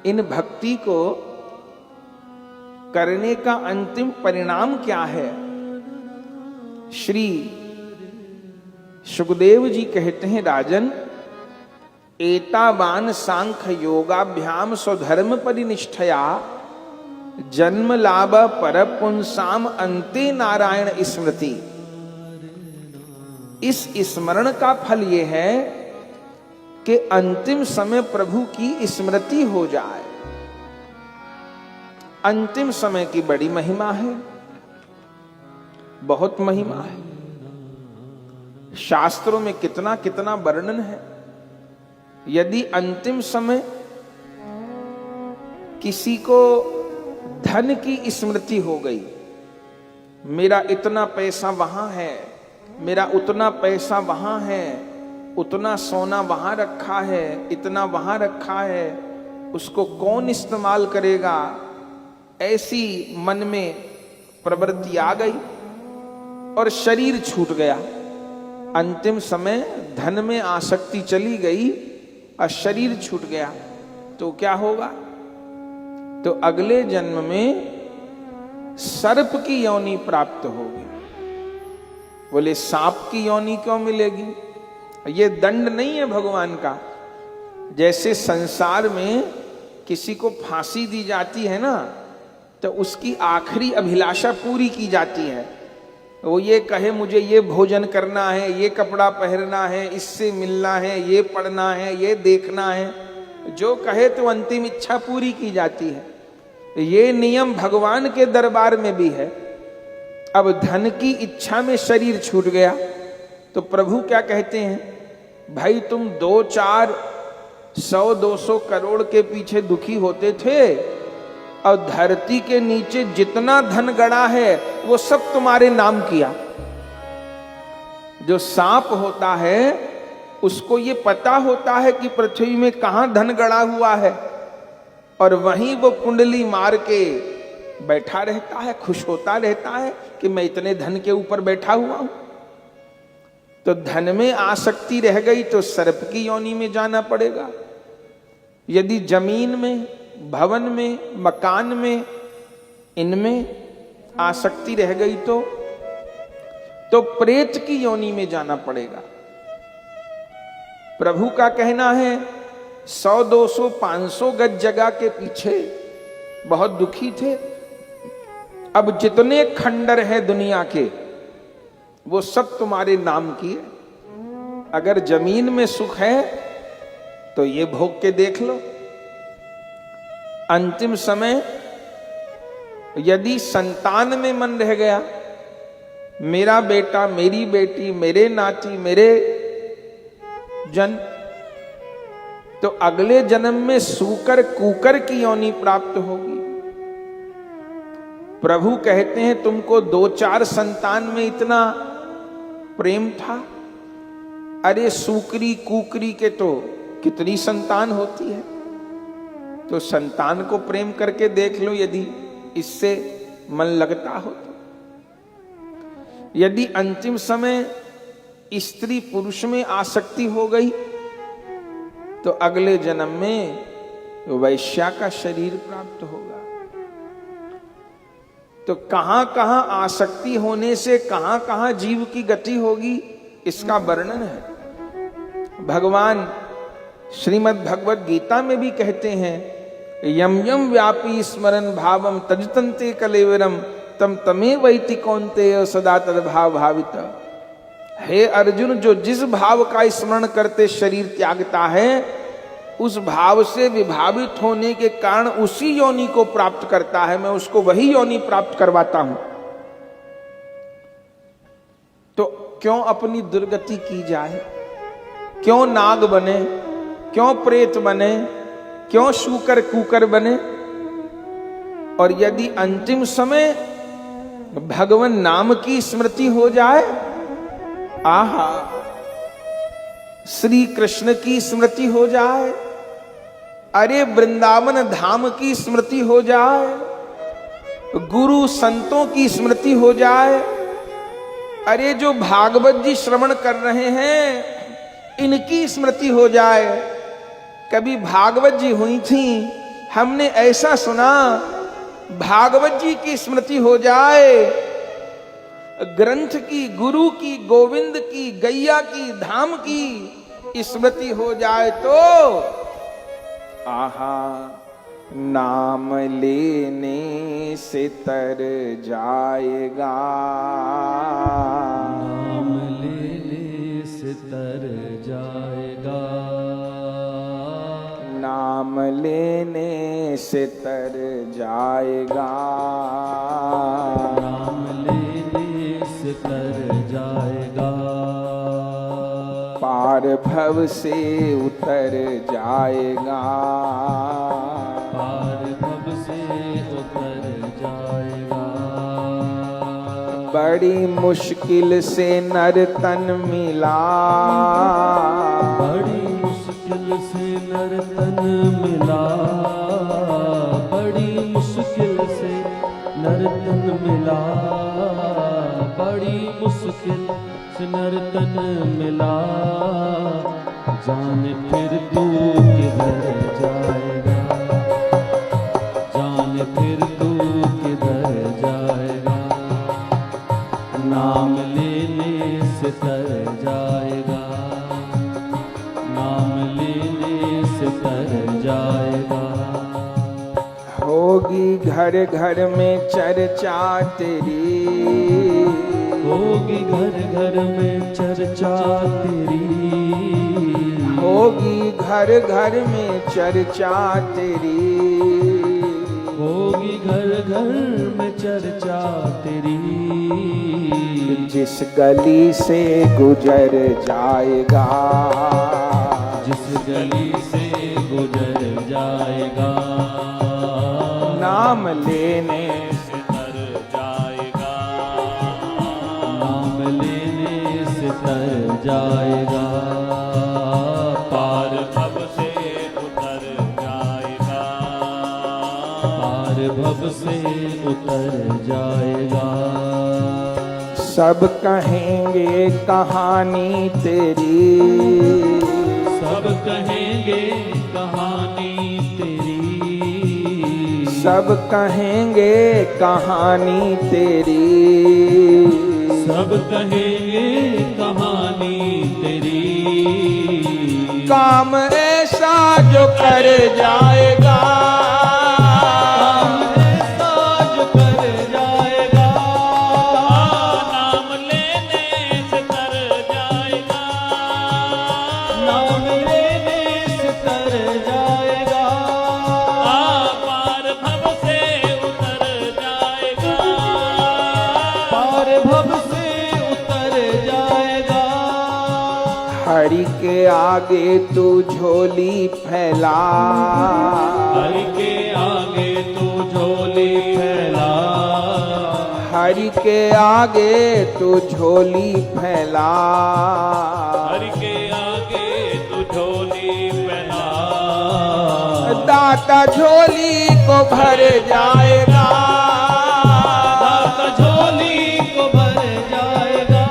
इन भक्ति को करने का अंतिम परिणाम क्या है? श्री सुखदेव जी कहते हैं, राजन, एतावान सांख्य योगाभ्याम स्वधर्म परिनिष्ठया जन्म लाभ पर पुंसाम अंते नारायण स्मृति। इस स्मरण का फल यह है कि अंतिम समय प्रभु की स्मृति हो जाए। अंतिम समय की बड़ी महिमा है, बहुत महिमा है। शास्त्रों में कितना कितना वर्णन है। यदि अंतिम समय किसी को धन की स्मृति हो गई, मेरा इतना पैसा वहां है, मेरा उतना पैसा वहां है, उतना सोना वहां रखा है, इतना वहां रखा है, उसको कौन इस्तेमाल करेगा, ऐसी मन में प्रवृत्ति आ गई और शरीर छूट गया। अंतिम समय धन में आसक्ति चली गई और शरीर छूट गया, तो क्या होगा? तो अगले जन्म में सर्प की योनि प्राप्त होगी। बोले सांप की योनि क्यों मिलेगी? ये दंड नहीं है भगवान का। जैसे संसार में किसी को फांसी दी जाती है ना, तो उसकी आखिरी अभिलाषा पूरी की जाती है। वो ये कहे मुझे ये भोजन करना है, ये कपड़ा पहनना है, इससे मिलना है, ये पढ़ना है, ये देखना है, जो कहे तो अंतिम इच्छा पूरी की जाती है। ये नियम भगवान के दरबार में भी है। अब धन की इच्छा में शरीर छूट गया तो प्रभु क्या कहते हैं? भाई तुम 2-4 100-200 करोड़ के पीछे दुखी होते थे, और धरती के नीचे जितना धन गड़ा है वो सब तुम्हारे नाम किया। जो सांप होता है उसको ये पता होता है कि पृथ्वी में कहां धन गड़ा हुआ है, और वहीं वो कुंडली मार के बैठा रहता है, खुश होता रहता है कि मैं इतने धन के ऊपर बैठा हुआ हूं। तो धन में आसक्ति रह गई तो सर्प की योनि में जाना पड़ेगा। यदि जमीन में, भवन में, मकान में, इनमें आसक्ति रह गई तो प्रेत की योनि में जाना पड़ेगा। प्रभु का कहना है 100-200-500 गज जगह के पीछे बहुत दुखी थे। अब जितने खंडर हैं दुनिया के वो सब तुम्हारे नाम की है। अगर जमीन में सुख है तो ये भोग के देख लो। अंतिम समय यदि संतान में मन रह गया, मेरा बेटा, मेरी बेटी, मेरे नाती, मेरे जन, तो अगले जन्म में सूकर कूकर की योनि प्राप्त होगी। प्रभु कहते हैं तुमको 2-4 संतान में इतना प्रेम था, अरे सूकरी कुकरी के तो कितनी संतान होती है। तो संतान को प्रेम करके देख लो, यदि इससे मन लगता हो तो। यदि अंतिम समय स्त्री पुरुष में आसक्ति हो गई तो अगले जन्म में वैश्या का शरीर प्राप्त होगा। तो कहां कहां आसक्ति होने से कहां कहां जीव की गति होगी, इसका वर्णन है। भगवान श्रीमद् भगवद गीता में भी कहते हैं, यम यम व्यापी स्मरण भावम तजतन्ते कलेवरम तम तमे वैति कौन्तेय सदा तद्भाव भावित। हे अर्जुन, जो जिस भाव का स्मरण करते शरीर त्यागता है, उस भाव से विभावित होने के कारण उसी योनि को प्राप्त करता है। मैं उसको वही योनि प्राप्त करवाता हूं। तो क्यों अपनी दुर्गति की जाए? क्यों नाग बने, क्यों प्रेत बने, क्यों शूकर कूकर बने? और यदि अंतिम समय भगवान नाम की स्मृति हो जाए, आहा, श्री कृष्ण की स्मृति हो जाए, अरे वृंदावन धाम की स्मृति हो जाए, गुरु संतों की स्मृति हो जाए, अरे जो भागवत जी श्रवण कर रहे हैं इनकी स्मृति हो जाए। कभी भागवत जी हुई थी हमने ऐसा सुना, भागवत जी की स्मृति हो जाए, ग्रंथ की, गुरु की, गोविंद की, गैया की, धाम की स्मृति हो जाए तो आहा, नाम लेने से तर जाएगा, नाम लेने से तर जाएगा, नाम लेने से तर जाएगा, नाम लेने से तर जाएगा, पार भव से उतर जाएगा, पार भव से उतर जाएगा, बड़ी मुश्किल से नर तन मिला, बड़ी मुश्किल से नर तन मिला, बड़ी मुश्किल से नर तन मिला, बड़ी मुश्किल से नर तन मिला, जान फिर तू किधर जाएगा, जान फिर तू किधर जाएगा, नाम लेने से तर जाएगा, नाम लेने से तर जाएगा, होगी घर घर में चर्चा तेरी, होगी घर घर में चर्चा तेरी, होगी घर घर में चर्चा तेरी, होगी घर घर में चर्चा तेरी, जिस गली से गुजर जाएगा, जिस गली से गुजर जाएगा, नाम लेने से तर जाएगा, नाम लेने से तर जाएगा, पार भव से उतर जाएगा, पार भव से उतर जाएगा, सब कहेंगे कहानी तेरी, सब कहेंगे कहानी तेरी, सब कहेंगे कहानी तेरी, सब कहेंगे कहानी तेरी, काम ऐसा जो कर जाएगा, काम ऐसा जो कर जाएगा, नाम लेने से तर जाएगा, नाम लेने से तर जाएगा, पार भव से उतर जाएगा, पार भव से उतर जाएगा, हरि के आगे तू झोली फैला, हरि के आगे तू झोली फैला, हरि के आगे तू झोली फैला, हरि के आगे तू झोली फैला, दाता झोली को भर जाएगा, दाता झोली को भर जाएगा,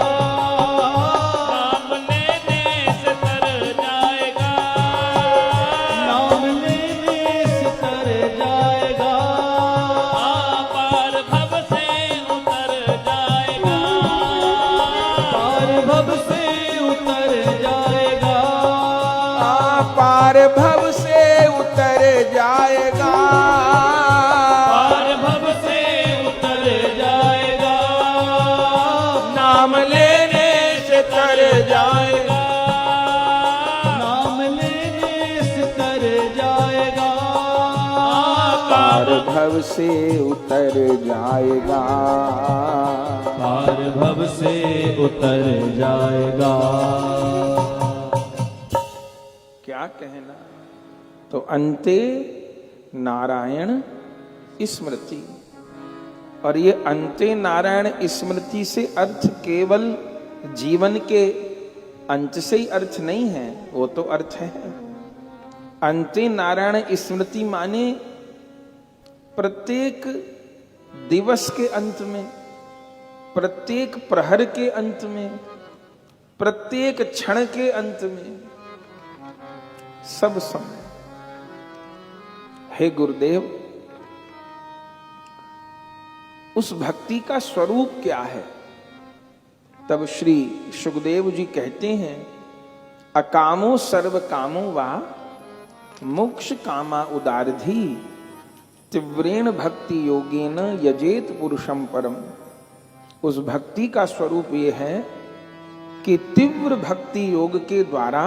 नाम लेने से तर जाएगा, नाम लेने से तर जाएगा, पार भव से उतर जाएगा, पार भव से उतर जाएगा, पार भव से उतर जाएगा, पार भव से उतर जाएगा, नाम लेने से तर जाएगा, नाम लेने से तर जाएगा, पार भव से उतर जाएगा, पार भव से उतर जाएगा। क्या कहना, तो अंते नारायण स्मृति, और ये अंते नारायण स्मृति से अर्थ केवल जीवन के अंत से ही अर्थ नहीं है, वो तो अर्थ है अंते नारायण स्मृति माने प्रत्येक दिवस के अंत में, प्रत्येक प्रहर के अंत में, प्रत्येक क्षण के अंत में, सब समय हे गुरुदेव, उस भक्ति का स्वरूप क्या है? तब श्री सुखदेव जी कहते हैं, अकामो सर्व कामो वा मोक्ष कामा उदारधी तीव्रेण भक्ति योगेन यजेत पुरुषम परम। उस भक्ति का स्वरूप ये है कि तीव्र भक्ति योग के द्वारा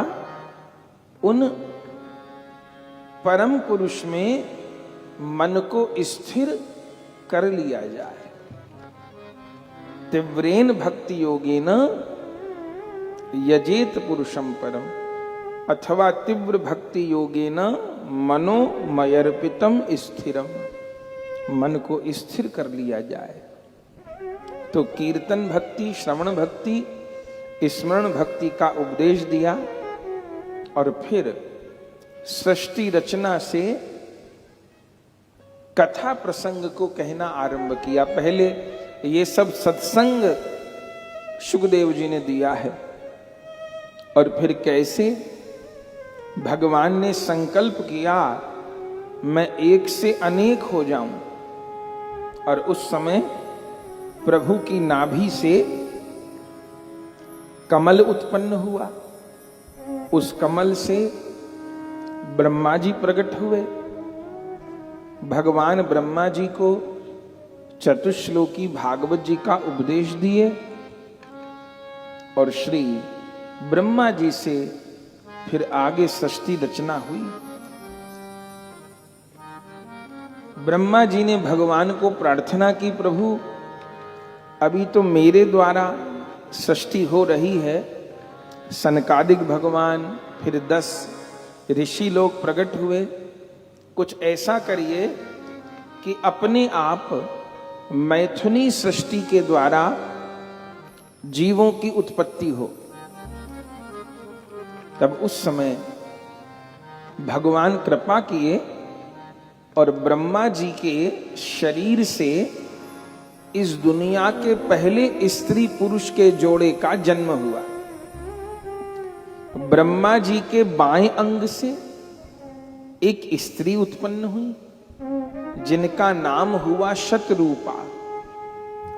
उन परम पुरुष में मन को स्थिर कर लिया जाए। तीव्रेन भक्ति योगेन यजेत पुरुषम परम, अथवा तीव्र भक्ति योगेन मनोमयर्पितम स्थिरम, मन को स्थिर कर लिया जाए। तो कीर्तन भक्ति, श्रवण भक्ति, स्मरण भक्ति का उपदेश दिया और फिर सृष्टि रचना से कथा प्रसंग को कहना आरंभ किया। पहले ये सब सत्संग सुखदेव जी ने दिया है और फिर कैसे भगवान ने संकल्प किया मैं एक से अनेक हो जाऊं, और उस समय प्रभु की नाभि से कमल उत्पन्न हुआ। उस कमल से ब्रह्मा जी प्रकट हुए। भगवान ब्रह्मा जी को चतुश्लोकी भागवत जी का उपदेश दिए और श्री ब्रह्मा जी से फिर आगे सृष्टि रचना हुई। ब्रह्मा जी ने भगवान को प्रार्थना की, प्रभु अभी तो मेरे द्वारा सृष्टि हो रही है, सनकादिक भगवान फिर 10 ऋषि लोग प्रकट हुए, कुछ ऐसा करिए कि अपने आप मैथुनी सृष्टि के द्वारा जीवों की उत्पत्ति हो। तब उस समय भगवान कृपा किए और ब्रह्मा जी के शरीर से इस दुनिया के पहले स्त्री पुरुष के जोड़े का जन्म हुआ। ब्रह्मा जी के बाएं अंग से एक स्त्री उत्पन्न हुई जिनका नाम हुआ शतरूपा,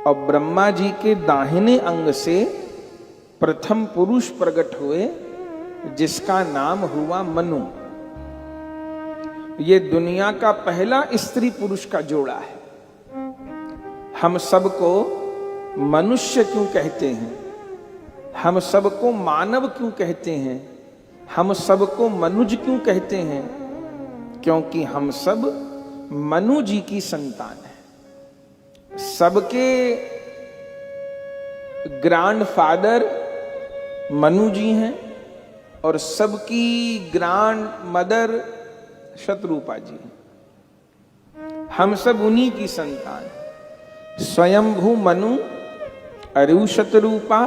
और ब्रह्मा जी के दाहिने अंग से प्रथम पुरुष प्रकट हुए जिसका नाम हुआ मनु। ये दुनिया का पहला स्त्री पुरुष का जोड़ा है। हम सबको मनुष्य क्यों कहते हैं? हम सबको मानव क्यों कहते हैं? हम सबको मनुज क्यों कहते हैं? क्योंकि हम सब मनु जी की संतान है। सबके ग्रैंडफादर मनु जी हैं और सबकी ग्रैंड मदर शतरूपा जी। हम सब उन्हीं की संतान। स्वयंभू मनु अरु शतरूपा,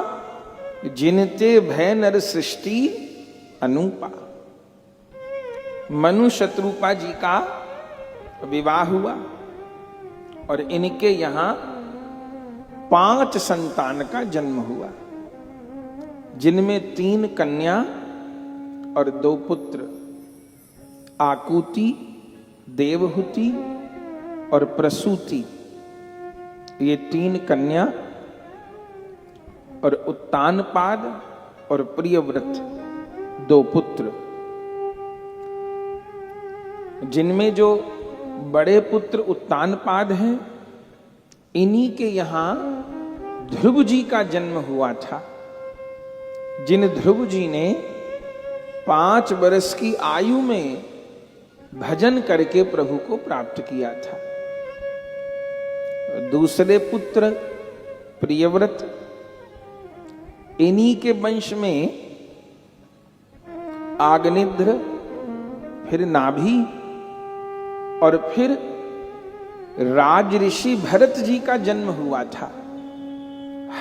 जिनते भय नर सृष्टि अनूपा। मनु शतरूपा जी का विवाह हुआ और इनके यहां 5 संतान का जन्म हुआ, जिनमें 3 कन्या और 2 पुत्र, आकुति, देवहूति और प्रसूति। ये 3 कन्या और उत्तानपाद और प्रियव्रत 2 पुत्र, जिनमें जो बड़े पुत्र उत्तानपाद हैं, इन्हीं के यहां ध्रुव जी का जन्म हुआ था, जिन ध्रुव जी ने 5 वर्ष की आयु में भजन करके प्रभु को प्राप्त किया था। दूसरे पुत्र प्रियव्रत, इन्हीं के वंश में आग्निध्र, फिर नाभि और फिर राज ऋषि भरत जी का जन्म हुआ था।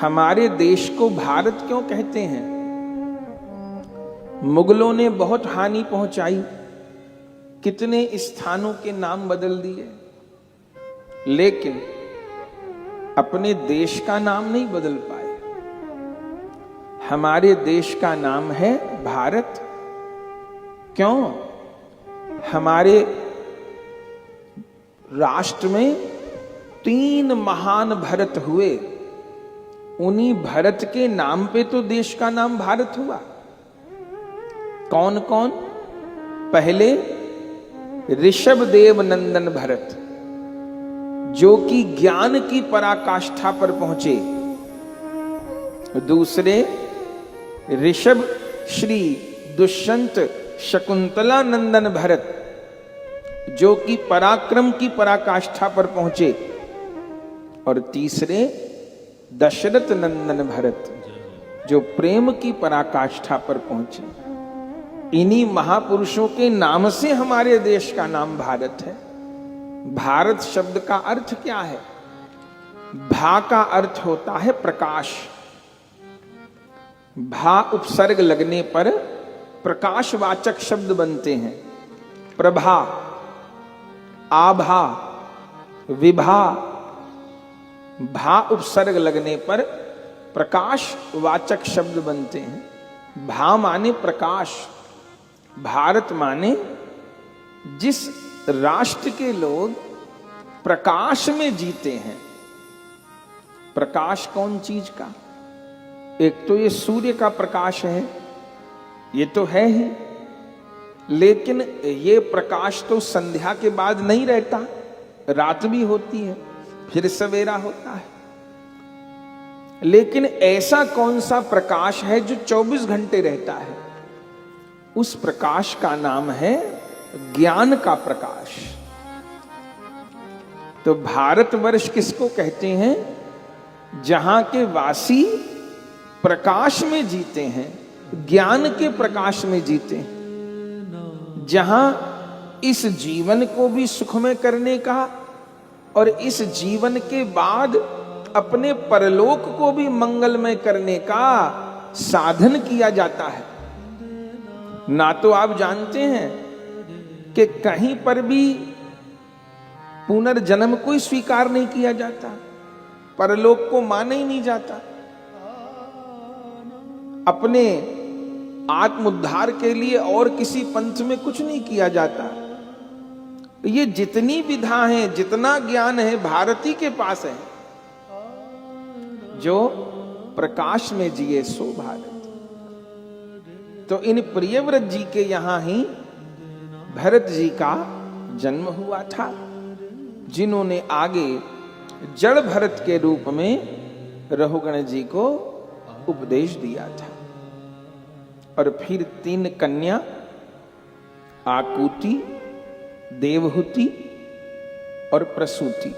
हमारे देश को भारत क्यों कहते हैं? मुगलों ने बहुत हानि पहुंचाई, कितने स्थानों के नाम बदल दिए, लेकिन अपने देश का नाम नहीं बदल पाए। हमारे देश का नाम है भारत। क्यों? हमारे राष्ट्र में 3 महान भरत हुए। उन्हीं भरत के नाम पे तो देश का नाम भारत हुआ। कौन कौन? पहले ऋषभदेव नंदन भरत, जो कि ज्ञान की पराकाष्ठा पर पहुंचे। दूसरे ऋषभ श्री दुष्यंत शकुंतला नंदन भरत, जो कि पराक्रम की पराकाष्ठा पर पहुंचे। और तीसरे दशरथ नंदन भरत, जो प्रेम की पराकाष्ठा पर पहुंचे। इन्हीं महापुरुषों के नाम से हमारे देश का नाम भारत है। भारत शब्द का अर्थ क्या है? भा का अर्थ होता है प्रकाश। भा उपसर्ग लगने पर प्रकाशवाचक शब्द बनते हैं। प्रभा, आभा, विभा। भा उपसर्ग लगने पर प्रकाशवाचक शब्द बनते हैं। भा माने प्रकाश। भारत माने जिस राष्ट्र के लोग प्रकाश में जीते हैं। प्रकाश कौन चीज का? एक तो ये सूर्य का प्रकाश है, ये तो है ही, लेकिन ये प्रकाश तो संध्या के बाद नहीं रहता, रात भी होती है, फिर सवेरा होता है। लेकिन ऐसा कौन सा प्रकाश है जो 24 घंटे रहता है? उस प्रकाश का नाम है ज्ञान का प्रकाश। तो भारतवर्ष किसको कहते हैं? जहां के वासी प्रकाश में जीते हैं, ज्ञान के प्रकाश में जीते हैं। जहां इस जीवन को भी सुखमय करने का और इस जीवन के बाद अपने परलोक को भी मंगलमय करने का साधन किया जाता है। ना तो आप जानते हैं कि कहीं पर भी पुनर्जन्म को स्वीकार नहीं किया जाता, परलोक को माना ही नहीं जाता। अपने आत्मोद्धार के लिए और किसी पंथ में कुछ नहीं किया जाता। ये जितनी विधा है, जितना ज्ञान है, भारती के पास है। जो प्रकाश में जिए सो भारत। तो इन प्रियव्रत जी के यहां ही भरत जी का जन्म हुआ था, जिन्होंने आगे जड़ भरत के रूप में रघुगण जी को उपदेश दिया था। और फिर 3 कन्या, आकुति, देवहूति और प्रसूति।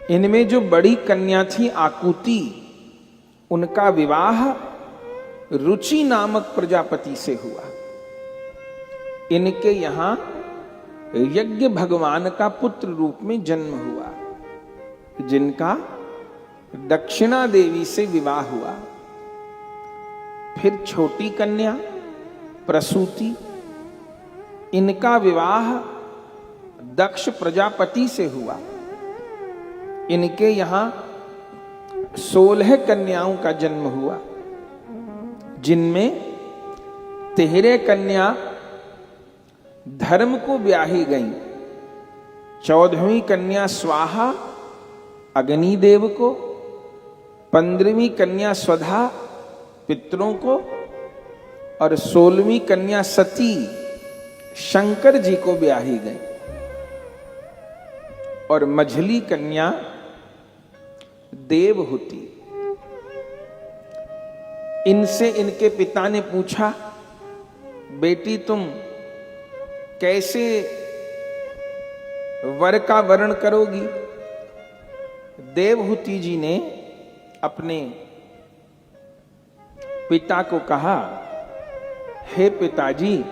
इनमें जो बड़ी कन्या थी आकुति, उनका विवाह रुचि नामक प्रजापति से हुआ। इनके यहां यज्ञ भगवान का पुत्र रूप में जन्म हुआ, जिनका दक्षिणा देवी से विवाह हुआ। फिर छोटी कन्या प्रसूति, इनका विवाह दक्ष प्रजापति से हुआ। इनके यहां 16 कन्याओं का जन्म हुआ, जिनमें 13 कन्या धर्म को ब्याही गईं। 14वीं कन्या स्वाहा अग्निदेव को, 15वीं कन्या स्वधा पितरों को, और 16वीं कन्या सती शंकर जी को ब्याही गई। और मझली कन्या देवहूति। इनसे इनके पिता ने पूछा, बेटी तुम कैसे वर का वर्ण करोगी? देवहूति जी ने अपने पिता को कहा, हे पिताजी,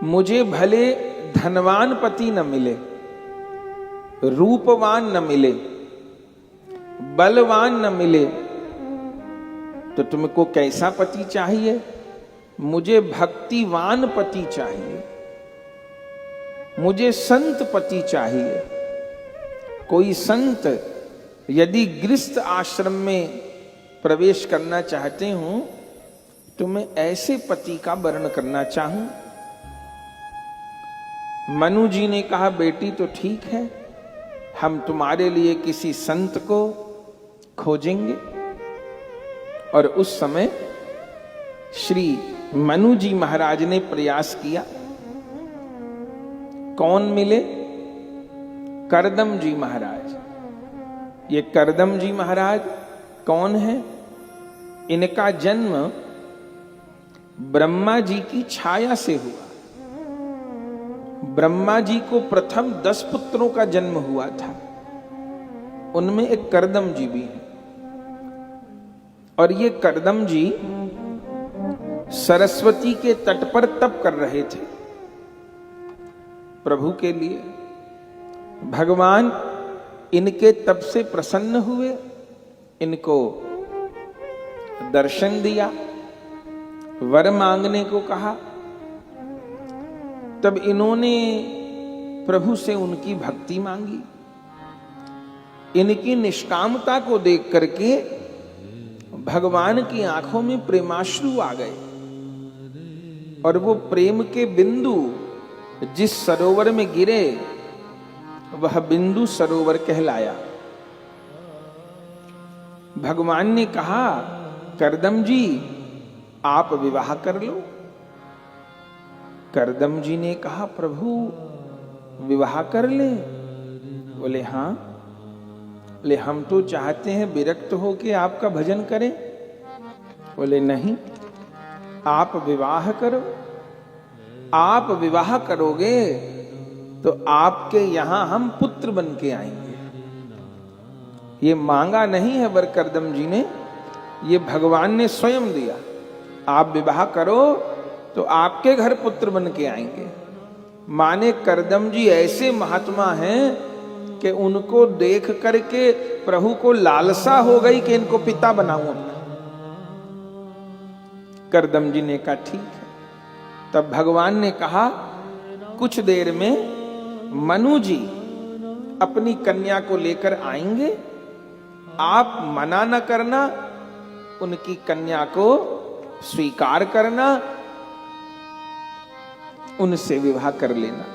मुझे भले धनवान पति न मिले, रूपवान न मिले, बलवान न मिले, तो तुमको कैसा पति चाहिए? मुझे भक्तिवान पति चाहिए, मुझे संत पति चाहिए। कोई संत यदि गृहस्थ आश्रम में प्रवेश करना चाहते हो तो मैं ऐसे पति का वर्ण करना चाहूं। मनु जी ने कहा, बेटी तो ठीक है, हम तुम्हारे लिए किसी संत को खोजेंगे। और उस समय श्री मनु जी महाराज ने प्रयास किया। कौन मिले? करदम जी महाराज। ये करदम जी महाराज कौन है? इनका जन्म ब्रह्मा जी की छाया से हुआ। ब्रह्मा जी को प्रथम 10 पुत्रों का जन्म हुआ था, उनमें एक करदम जी भी है। और ये करदम जी सरस्वती के तट पर तप कर रहे थे प्रभु के लिए। भगवान इनके तप से प्रसन्न हुए, इनको दर्शन दिया, वर मांगने को कहा। तब इन्होंने प्रभु से उनकी भक्ति मांगी। इनकी निष्कामता को देख करके भगवान की आंखों में प्रेमाश्रु आ गए और वो प्रेम के बिंदु जिस सरोवर में गिरे वह बिंदु सरोवर कहलाया। भगवान ने कहा, करदम जी आप विवाह कर लो। करदम जी ने कहा, प्रभु विवाह कर ले? बोले हाँ। बोले हम तो चाहते हैं विरक्त हो के आपका भजन करें। बोले नहीं, आप विवाह करो। आप विवाह करोगे तो आपके यहां हम पुत्र बन के आएंगे। ये मांगा नहीं है वर करदम जी ने, ये भगवान ने स्वयं दिया। आप विवाह करो तो आपके घर पुत्र बन के आएंगे। माने करदम जी ऐसे महात्मा हैं कि उनको देख करके प्रभु को लालसा हो गई कि इनको पिता बनाऊं अपना। करदम जी ने कहा ठीक है। तब भगवान ने कहा, कुछ देर में मनु जी अपनी कन्या को लेकर आएंगे, आप मना न करना, उनकी कन्या को स्वीकार करना, उनसे विवाह कर लेना।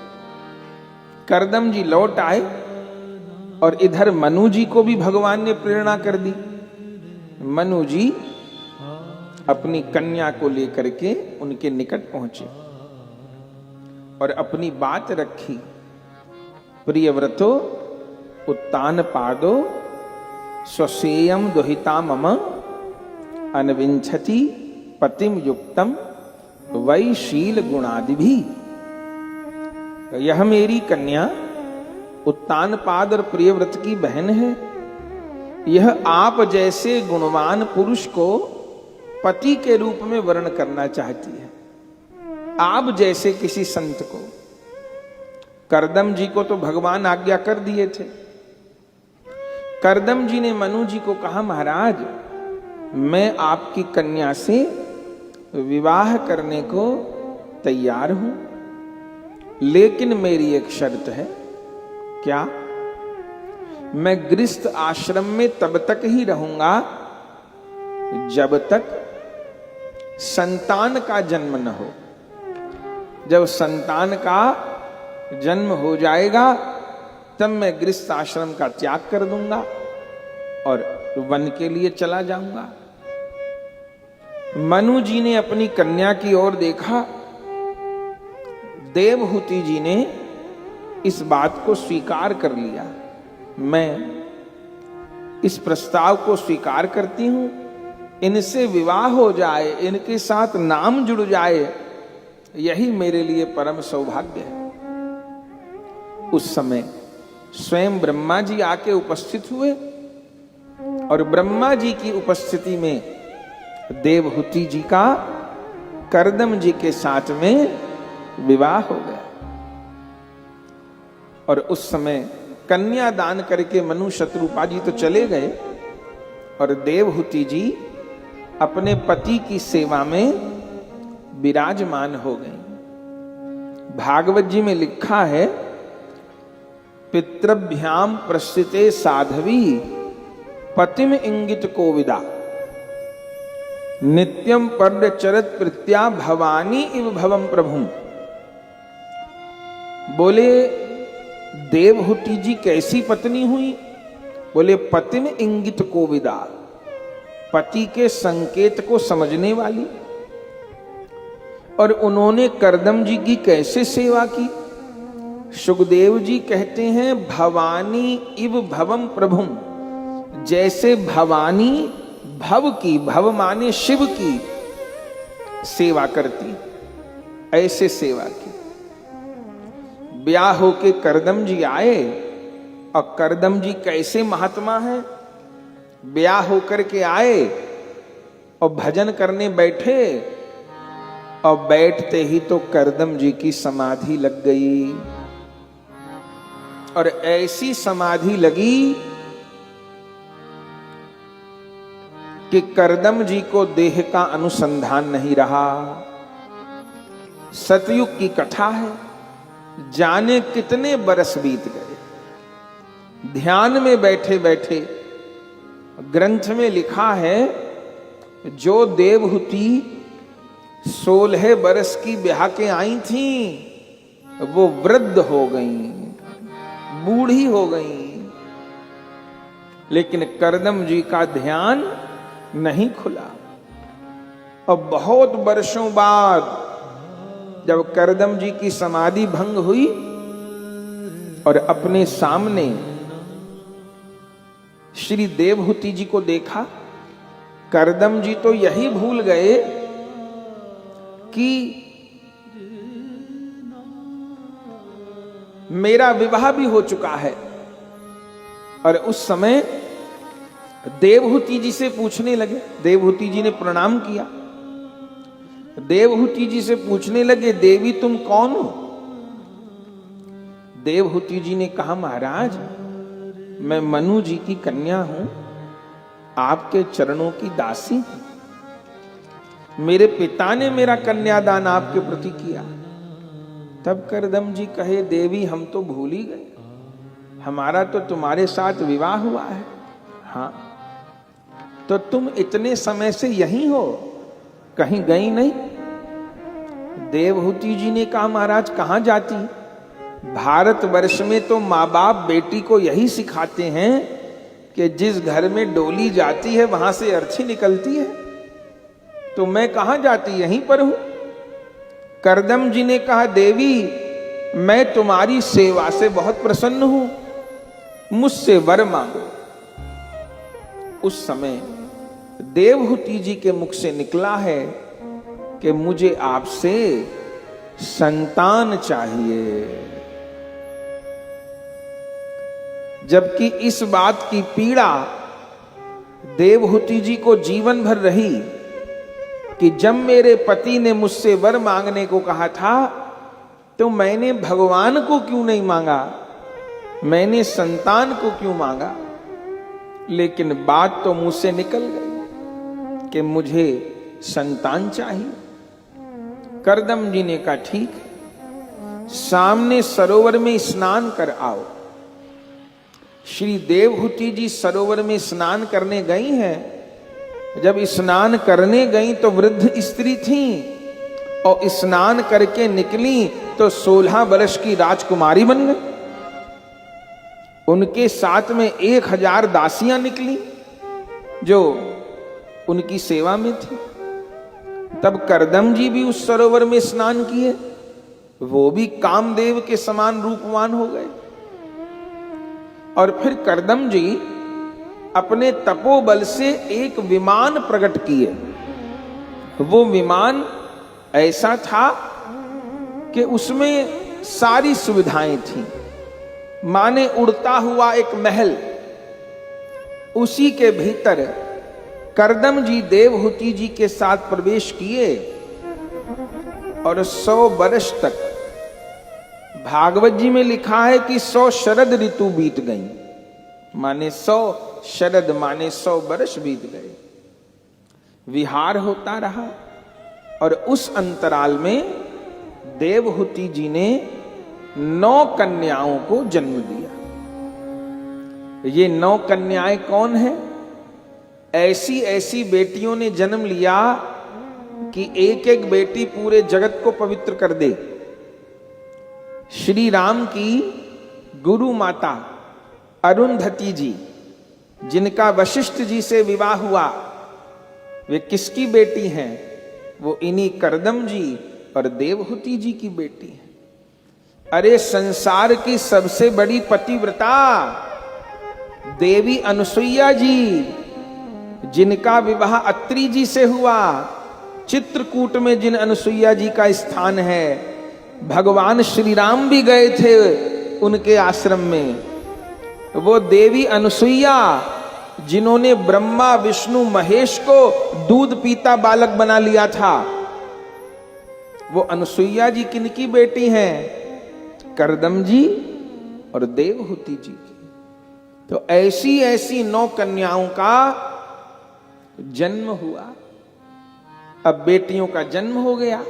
करदम जी लौट आए और इधर मनु जी को भी भगवान ने प्रेरणा कर दी। मनु जी अपनी कन्या को लेकर के उनके निकट पहुंचे और अपनी बात रखी। प्रियव्रतो उत्तान पादो स्वसेयम दुहिता मम अनविंछति पतिम युक्तम वै शील गुणादि भी। यह मेरी कन्या उत्तान पाद और प्रियव्रत की बहन है। यह आप जैसे गुणवान पुरुष को पति के रूप में वर्ण करना चाहती है, आप जैसे किसी संत को। करदम जी को तो भगवान आज्ञा कर दिए थे। करदम जी ने मनु जी को कहा, महाराज मैं आपकी कन्या से विवाह करने को तैयार हूं, लेकिन मेरी एक शर्त है। क्या? मैं गृहस्थ आश्रम में तब तक ही रहूंगा जब तक संतान का जन्म न हो। जब संतान का जन्म हो जाएगा तब मैं गृहस्थ आश्रम का त्याग कर दूंगा और वन के लिए चला जाऊंगा। मनु जी ने अपनी कन्या की ओर देखा। देवहूति जी ने इस बात को स्वीकार कर लिया। मैं इस प्रस्ताव को स्वीकार करती हूं, इनसे विवाह हो जाए, इनके साथ नाम जुड़ जाए, यही मेरे लिए परम सौभाग्य है। उस समय स्वयं ब्रह्मा जी आके उपस्थित हुए और ब्रह्मा जी की उपस्थिति में देवहूति जी का करदम जी के साथ में विवाह हो गया। और उस समय कन्या दान करके मनु शत्रुपा जी तो चले गए और देवहूति जी अपने पति की सेवा में विराजमान हो गई। भागवत जी में लिखा है, पितृभ्याम प्रस्थिते साध्वी पतिम इंगित कोविदा नित्यम पर्यचरत प्रीत्या भवानी इव भवम प्रभुम। बोले देवहूति जी कैसी पत्नी हुई? बोले पतिम इंगित को विदा, पति के संकेत को समझने वाली। और उन्होंने करदम जी की कैसे सेवा की? सुखदेव जी कहते हैं भवानी इव भवम प्रभुम, जैसे भवानी भव की, भव माने शिव की सेवा करती, ऐसे सेवा की। ब्याह होके करदम जी आए, और करदम जी कैसे महात्मा है, ब्याह होकर के आए और भजन करने बैठे, और बैठते ही तो करदम जी की समाधि लग गई। और ऐसी समाधि लगी कि करदम जी को देह का अनुसंधान नहीं रहा। सतयुग की कथा है, जाने कितने बरस बीत गए। ध्यान में बैठे बैठे ग्रंथ में लिखा है, जो देवहूति 16 बरस की ब्याह के आई थी, वो वृद्ध हो गई, बूढ़ी हो गई। लेकिन करदम जी का ध्यान नहीं खुला। और बहुत वर्षों बाद जब करदम जी की समाधि भंग हुई और अपने सामने श्री देवहूति जी को देखा, करदम जी तो यही भूल गए कि मेरा विवाह भी हो चुका है। और उस समय देवहूति जी से पूछने लगे, देवहूति जी ने प्रणाम किया, देवहूति जी से पूछने लगे, देवी तुम कौन हो? देवहूति जी ने कहा, महाराज मैं मनु जी की कन्या हूं, आपके चरणों की दासी हूं। मेरे पिता ने मेरा कन्यादान आपके प्रति किया। तब करदम जी कहे, देवी हम तो भूल ही गए, हमारा तो तुम्हारे साथ विवाह हुआ है। हाँ, तो तुम इतने समय से यहीं हो, कहीं गई नहीं? देवहूति जी ने कहा, महाराज कहां जाती? भारतवर्ष में तो माँ बाप बेटी को यही सिखाते हैं कि जिस घर में डोली जाती है वहां से अर्थी निकलती है, तो मैं कहां जाती, यहीं पर हूं। करदम जी ने कहा, देवी मैं तुम्हारी सेवा से बहुत प्रसन्न हूं, मुझसे वर मांगो। उस समय देवहूति जी के मुख से निकला है कि मुझे आपसे संतान चाहिए। जबकि इस बात की पीड़ा देवहूति जी को जीवन भर रही कि जब मेरे पति ने मुझसे वर मांगने को कहा था, तो मैंने भगवान को क्यों नहीं मांगा, मैंने संतान को क्यों मांगा। लेकिन बात तो मुंह से निकल गई कि मुझे संतान चाहिए। करदम जी ने कहा, ठीक है, सामने सरोवर में स्नान कर आओ। श्री देवहूति जी सरोवर में स्नान करने गई हैं। जब स्नान करने गई तो वृद्ध स्त्री थी, और स्नान करके निकली तो 16 वर्ष की राजकुमारी बन गई। उनके साथ में 1000 दासियां निकली जो उनकी सेवा में थी। तब करदम जी भी उस सरोवर में स्नान किए, वो भी कामदेव के समान रूपवान हो गए। और फिर करदम जी अपने तपोबल से एक विमान प्रकट किए। वो विमान ऐसा था कि उसमें सारी सुविधाएं थी, माने उड़ता हुआ एक महल। उसी के भीतर करदम जी देवहूति जी के साथ प्रवेश किए और 100 वर्ष तक, भागवत जी में लिखा है कि 100 शरद ऋतु बीत गई, माने 100 शरद माने 100 वर्ष बीत गए। विहार होता रहा और उस अंतराल में देवहूति जी ने 9 कन्याओं को जन्म दिया। ये 9 कन्याएं कौन है? ऐसी ऐसी बेटियों ने जन्म लिया कि एक एक बेटी पूरे जगत को पवित्र कर दे। श्री राम की गुरु माता अरुंधति जी, जिनका वशिष्ठ जी से विवाह हुआ, वे किसकी बेटी हैं? वो इन्हीं करदम जी और देवहूति जी की बेटी है। अरे संसार की सबसे बड़ी पतिव्रता देवी अनुसुईया जी, जिनका विवाह अत्रि जी से हुआ, चित्रकूट में जिन अनुसुईया जी का स्थान है, भगवान श्री राम भी गए थे उनके आश्रम में। वो देवी अनुसुईया जिन्होंने ब्रह्मा विष्णु महेश को दूध पीता बालक बना लिया था, वो अनुसुईया जी किनकी बेटी हैं? करदम जी और देवहूति जी की। तो ऐसी ऐसी 9 कन्याओं का जन्म हुआ। अब बेटियों का जन्म हो गया,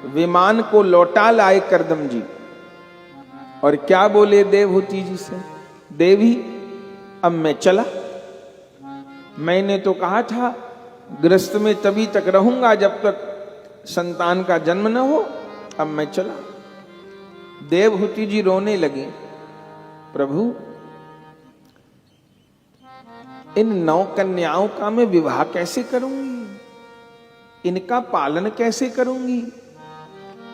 विमान को लौटा लाए करदम जी, और क्या बोले देवहूति जी से? देवी अब मैं चला, मैंने तो कहा था गृहस्थ में तभी तक रहूंगा जब तक संतान का जन्म न हो, अब मैं चला। देवहूति जी रोने लगी, प्रभु इन 9 कन्याओं का मैं विवाह कैसे करूंगी, इनका पालन कैसे करूंगी?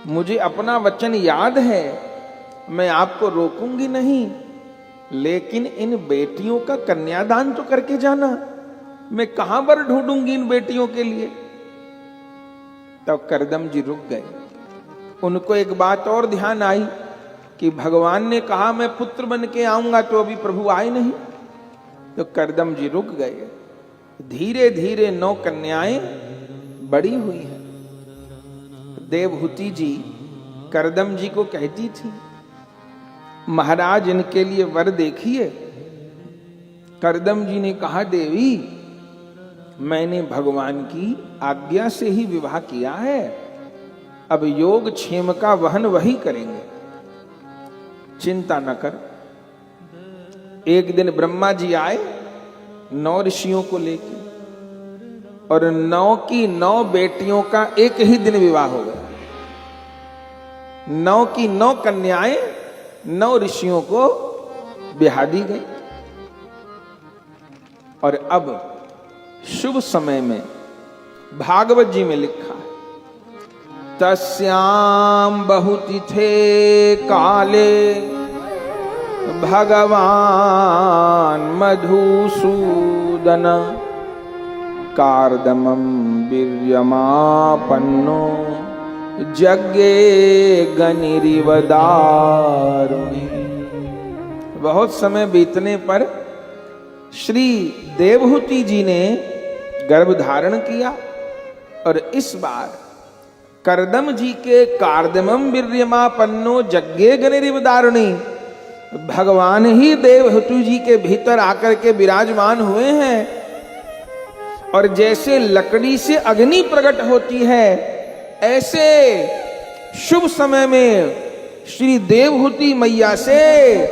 मुझे अपना वचन याद है, मैं आपको रोकूंगी नहीं, लेकिन इन बेटियों का कन्यादान तो करके जाना। मैं कहां पर ढूंढूंगी इन बेटियों के लिए? तब करदम जी रुक गए। उनको एक बात और ध्यान आई कि भगवान ने कहा मैं पुत्र बन के आऊंगा, तो अभी प्रभु आए नहीं। तो करदम जी रुक गए। धीरे धीरे 9 कन्याएं बड़ी हुई हैं। देवहूति जी करदम जी को कहती थी, महाराज इनके लिए वर देखिए। करदम जी ने कहा, देवी मैंने भगवान की आज्ञा से ही विवाह किया है, अब योग क्षेम का वहन वही करेंगे, चिंता न कर। एक दिन ब्रह्मा जी आए 9 ऋषियों को लेकर, और 9 की 9 बेटियों का एक ही दिन विवाह हो गया। 9 की 9 कन्याएं 9 ऋषियों को ब्याह दी गई। और अब शुभ समय में भागवत जी में लिखा है, तस्याम बहुतिथे काले भगवान मधुसूदन कार्दमं वीर्यमापन्नो यज्ञे गनिरिव दारुणी। बहुत समय बीतने पर श्री देवहूति जी ने गर्भ धारण किया, और इस बार करदम जी के कार्दमं वीर्यमापन्नो यज्ञे गनिरिव दारुणी, भगवान ही देवहूति जी के भीतर आकर के विराजमान हुए हैं। और जैसे लकड़ी से अग्नि प्रकट होती है, ऐसे शुभ समय में श्री देवहूति मैया से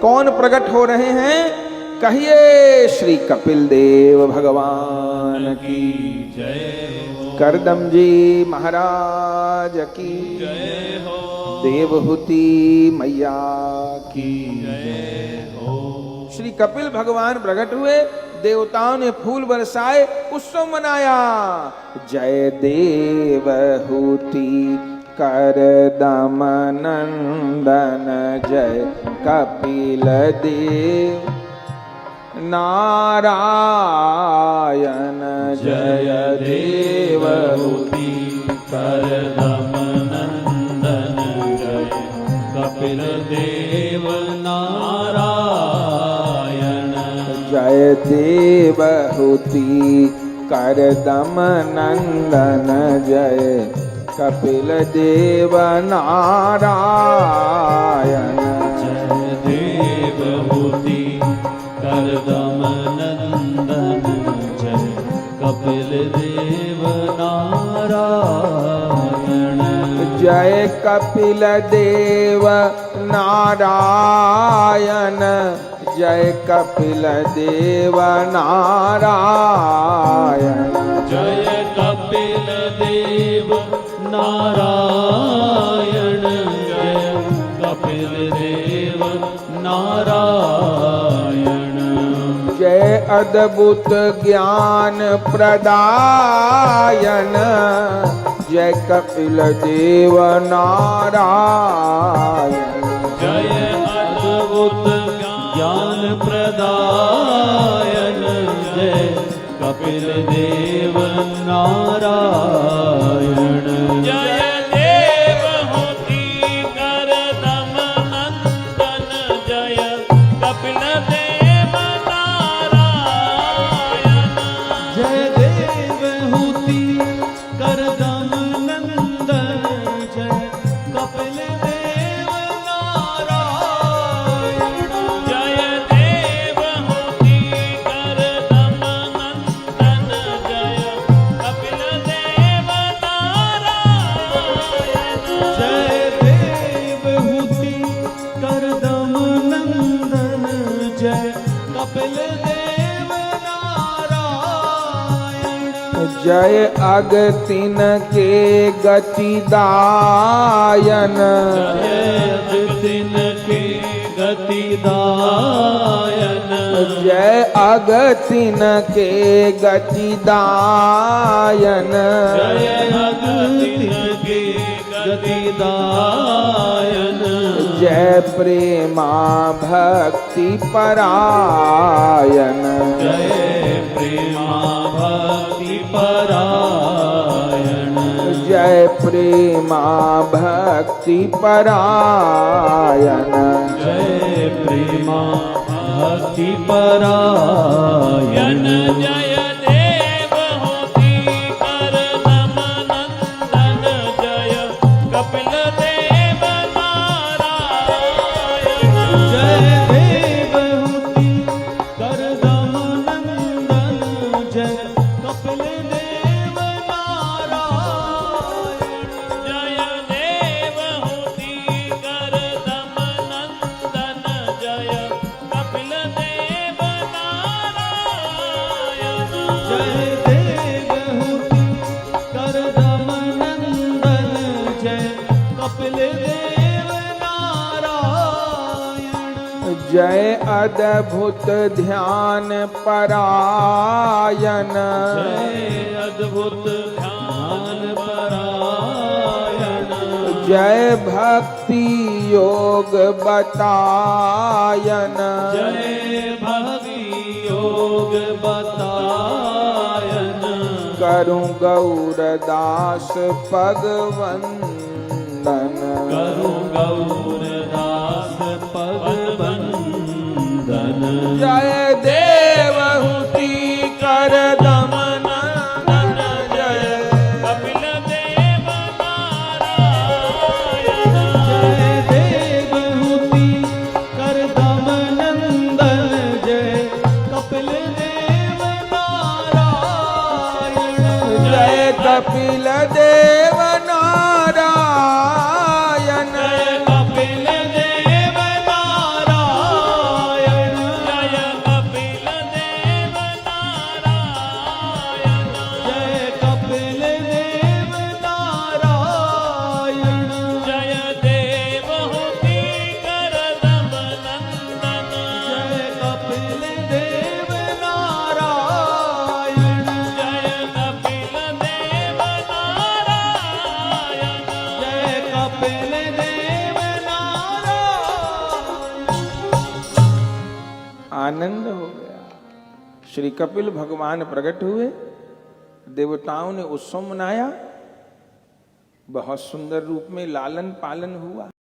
कौन प्रकट हो रहे हैं? कहिए, श्री कपिल देव भगवान की जय हो, करदम जी महाराज की जय हो, देवहूति मैया की जय हो। श्री कपिल भगवान प्रकट हुए, देवताओं ने फूल बरसाए, उत्सव मनाया। जय देवहूति करदम नंदन, जय कपिल देव नारायण, जय देवहूति करदम नंदन, जय कपिल देव नारायण। जय देवहूति करदम नंदन, जय कपिल देव नारायण। जय देवहूति करदम नंदन, जय कपिल देव नारायण। जय कपिल देव नारायण, जय कपिल देव नारायण। जय कपिल देव नारायण, जय नारायण जय अद्भुत ज्ञान प्रदायन जय कपिल देव नारायण जय अद्भुत ज्ञान प्रदायन जय कपिल देव नारायण जय देवहूति कर दम नंदन जय कपिल देव नारायण जय देवहूति कर दम नंदन जय कपिल देव नारायण जय देवहूति कर दम नंदन जय कपिल देव नारायण जय देवहूति कर दम नंदन जय कपिल देव नारायण जय अगतिन के गतिदायन जय दिन के गतिदायन जय अगतिन के गतिदायन जय दिन के गतिदायन जय प्रेमा भक्ति परायण जय प्रेमा भक्ति परायण जय प्रेमा भक्ति परायण जय प्रेमा भक्ति परायण जय देवहूति कर दम नंदन जय कपिल देव नारायण जय देवहूति कर दम नंदन जय कपिल देव नारायण जय देवहूति कर दम नंदन जय कपिल देव नारायण जय देवहूति कर दम नंदन जय कपिल देव नारायण जय अद्भुत ध्यान परायण जय अद्भुत ध्यान परायण जय भक्ति योग बतायन जय भक्ति योग बतायन करूं गौरदास पगवंदन करूं गौरदास पगवंदन जय देवहूति कर दम नंदन जय कपिल देव नारायण जय देवहूति कर दम नंदन जय कपिल देव नारायण जय कपिल देव नारायण कपिल देव नारायण जय कपिल देव नारायण जय कपिल देव नारायण जय देवहूति कर दम नंदन जय कपिल देव नारायण जय कपिल देव नारायण जय कपिल देव नारायण आनंद हो गया। श्री कपिल भगवान प्रकट हुए, देवताओं ने उत्सव मनाया, बहुत सुंदर रूप में लालन पालन हुआ।